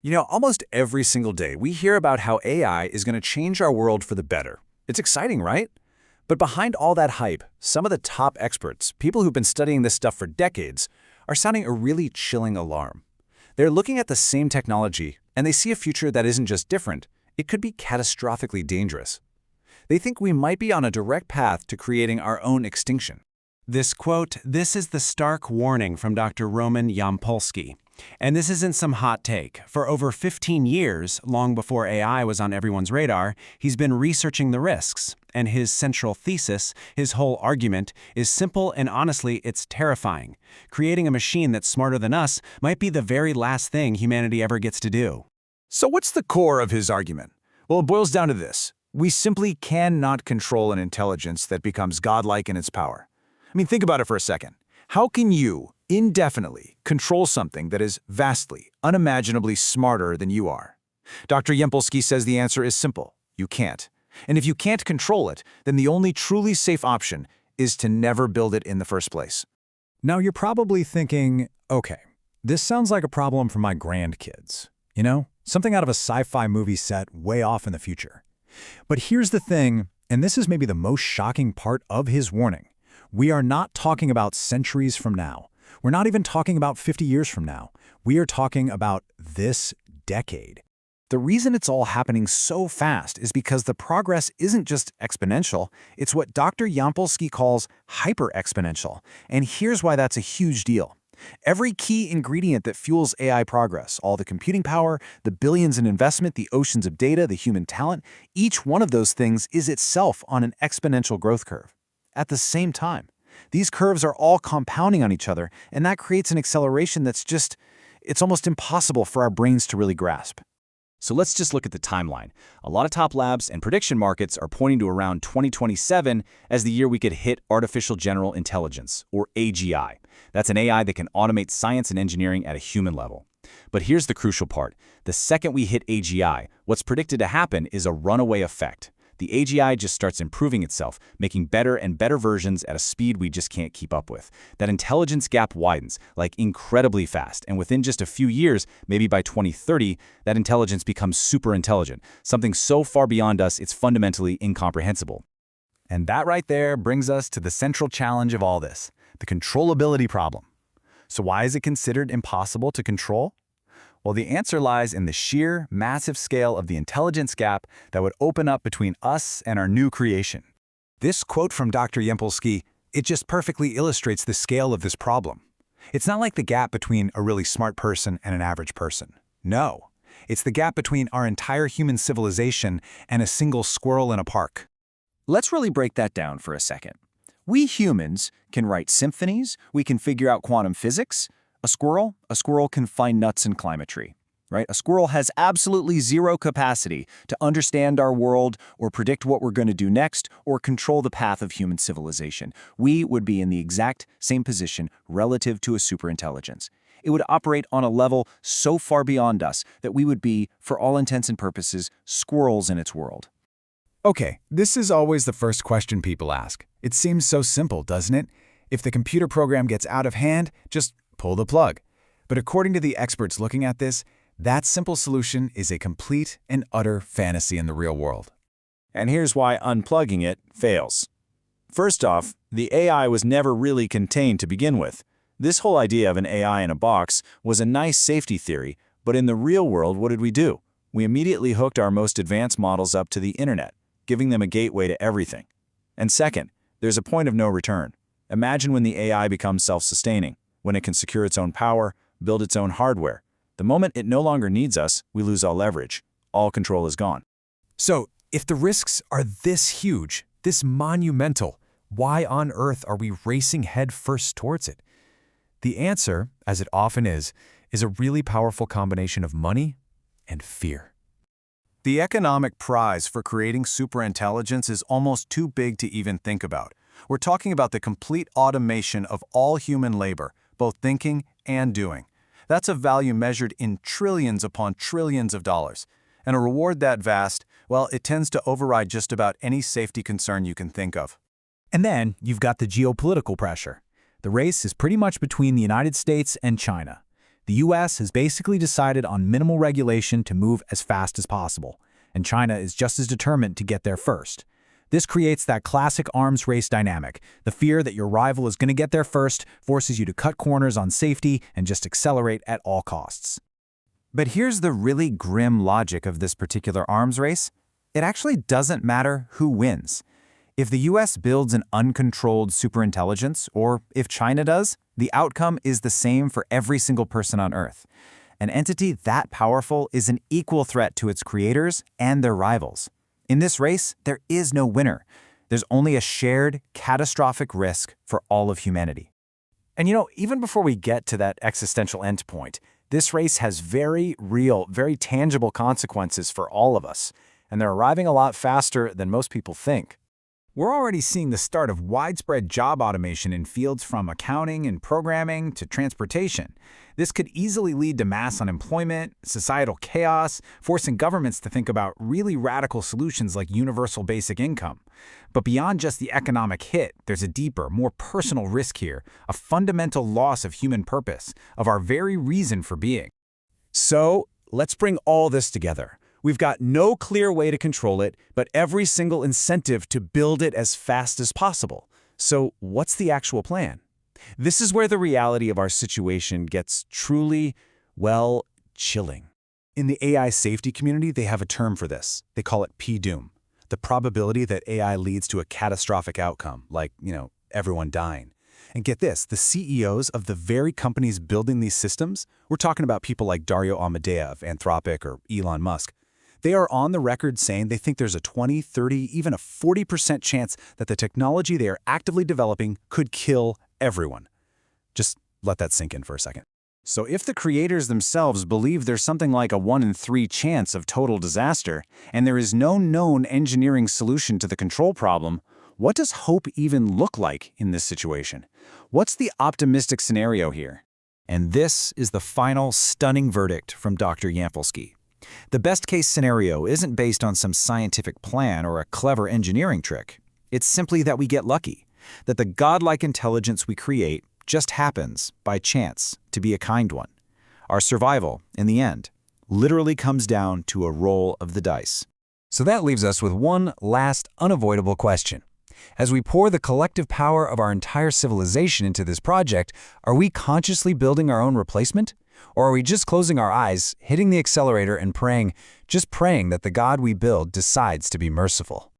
Almost every single day we hear about how AI is going to change our world for the better. It's exciting, right? But behind all that hype, some of the top experts, people who've been studying this stuff for decades, are sounding a really chilling alarm. They're looking at the same technology, and they see a future that isn't just different, it could be catastrophically dangerous. They think we might be on a direct path to creating our own extinction. This is the stark warning from Dr. Roman Yampolsky. And this isn't some hot take. For over 15 years, long before AI was on everyone's radar, he's been researching the risks. And his central thesis, his whole argument, is simple and honestly, it's terrifying. Creating a machine that's smarter than us might be the very last thing humanity ever gets to do. So what's the core of his argument? Well, it boils down to this. We simply cannot control an intelligence that becomes godlike in its power. Think about it for a second. How can you indefinitely control something that is vastly, unimaginably smarter than you are? Dr. Yampolsky says the answer is simple. You can't. And if you can't control it, then the only truly safe option is to never build it in the first place. Now you're probably thinking, okay, this sounds like a problem for my grandkids. Something out of a sci-fi movie set way off in the future. But here's the thing, and this is maybe the most shocking part of his warning. We are not talking about centuries from now. We're not even talking about 50 years from now. We are talking about this decade. The reason it's all happening so fast is because the progress isn't just exponential, it's what Dr. Yampolsky calls hyper-exponential. And here's why that's a huge deal. Every key ingredient that fuels AI progress, all the computing power, the billions in investment, the oceans of data, the human talent, each one of those things is itself on an exponential growth curve. At the same time, these curves are all compounding on each other, and that creates an acceleration it's almost impossible for our brains to really grasp. So let's just look at the timeline. A lot of top labs and prediction markets are pointing to around 2027 as the year we could hit artificial general intelligence, or AGI. That's an AI that can automate science and engineering at a human level. But here's the crucial part. The second we hit AGI, what's predicted to happen is a runaway effect. The AGI just starts improving itself, making better and better versions at a speed we just can't keep up with. That intelligence gap widens, like incredibly fast, and within just a few years, maybe by 2030, that intelligence becomes super intelligent, something so far beyond us it's fundamentally incomprehensible. And that right there brings us to the central challenge of all this, the controllability problem. So why is it considered impossible to control? Well, the answer lies in the sheer, massive scale of the intelligence gap that would open up between us and our new creation. This quote from Dr. Yampolsky, it just perfectly illustrates the scale of this problem. It's not like the gap between a really smart person and an average person. No, it's the gap between our entire human civilization and a single squirrel in a park. Let's really break that down for a second. We humans can write symphonies, we can figure out quantum physics. A squirrel can find nuts and climb a tree, right? A squirrel has absolutely zero capacity to understand our world or predict what we're going to do next or control the path of human civilization. We would be in the exact same position relative to a superintelligence. It would operate on a level so far beyond us that we would be, for all intents and purposes, squirrels in its world. Okay, this is always the first question people ask. It seems so simple, doesn't it? If the computer program gets out of hand, just pull the plug. But according to the experts looking at this, that simple solution is a complete and utter fantasy in the real world. And here's why unplugging it fails. First off, the AI was never really contained to begin with. This whole idea of an AI in a box was a nice safety theory, but in the real world, what did we do? We immediately hooked our most advanced models up to the internet, giving them a gateway to everything. And second, there's a point of no return. Imagine when the AI becomes self-sustaining, when it can secure its own power, build its own hardware. The moment it no longer needs us, we lose all leverage. All control is gone. So, if the risks are this huge, this monumental, why on earth are we racing headfirst towards it? The answer, as it often is a really powerful combination of money and fear. The economic prize for creating superintelligence is almost too big to even think about. We're talking about the complete automation of all human labor, both thinking and doing. That's a value measured in trillions upon trillions of dollars. And a reward that vast, well, it tends to override just about any safety concern you can think of. And then you've got the geopolitical pressure. The race is pretty much between the United States and China. The US has basically decided on minimal regulation to move as fast as possible, and China is just as determined to get there first. This creates that classic arms race dynamic. The fear that your rival is going to get there first forces you to cut corners on safety and just accelerate at all costs. But here's the really grim logic of this particular arms race. It actually doesn't matter who wins. If the US builds an uncontrolled superintelligence, or if China does, the outcome is the same for every single person on Earth. An entity that powerful is an equal threat to its creators and their rivals. In this race, there is no winner. There's only a shared, catastrophic risk for all of humanity. And even before we get to that existential endpoint, this race has very real, very tangible consequences for all of us, and they're arriving a lot faster than most people think. We're already seeing the start of widespread job automation in fields from accounting and programming to transportation. This could easily lead to mass unemployment, societal chaos, forcing governments to think about really radical solutions like universal basic income. But beyond just the economic hit, there's a deeper, more personal risk here, a fundamental loss of human purpose, of our very reason for being. So, let's bring all this together. We've got no clear way to control it, but every single incentive to build it as fast as possible. So, what's the actual plan? This is where the reality of our situation gets truly, well, chilling. In the AI safety community, they have a term for this. They call it P-doom, the probability that AI leads to a catastrophic outcome, like, everyone dying. And get this, the CEOs of the very companies building these systems, we're talking about people like Dario Amodei of Anthropic or Elon Musk, they are on the record saying they think there's a 20, 30, even a 40% chance that the technology they are actively developing could kill everyone. Just let that sink in for a second. So if the creators themselves believe there's something like a 1 in 3 chance of total disaster, and there is no known engineering solution to the control problem, what does hope even look like in this situation? What's the optimistic scenario here? And this is the final stunning verdict from Dr. Yampolsky. The best-case scenario isn't based on some scientific plan or a clever engineering trick. It's simply that we get lucky, that the godlike intelligence we create just happens, by chance, to be a kind one. Our survival, in the end, literally comes down to a roll of the dice. So that leaves us with one last unavoidable question. As we pour the collective power of our entire civilization into this project, are we consciously building our own replacement? Or are we just closing our eyes, hitting the accelerator and praying, just praying that the God we build decides to be merciful?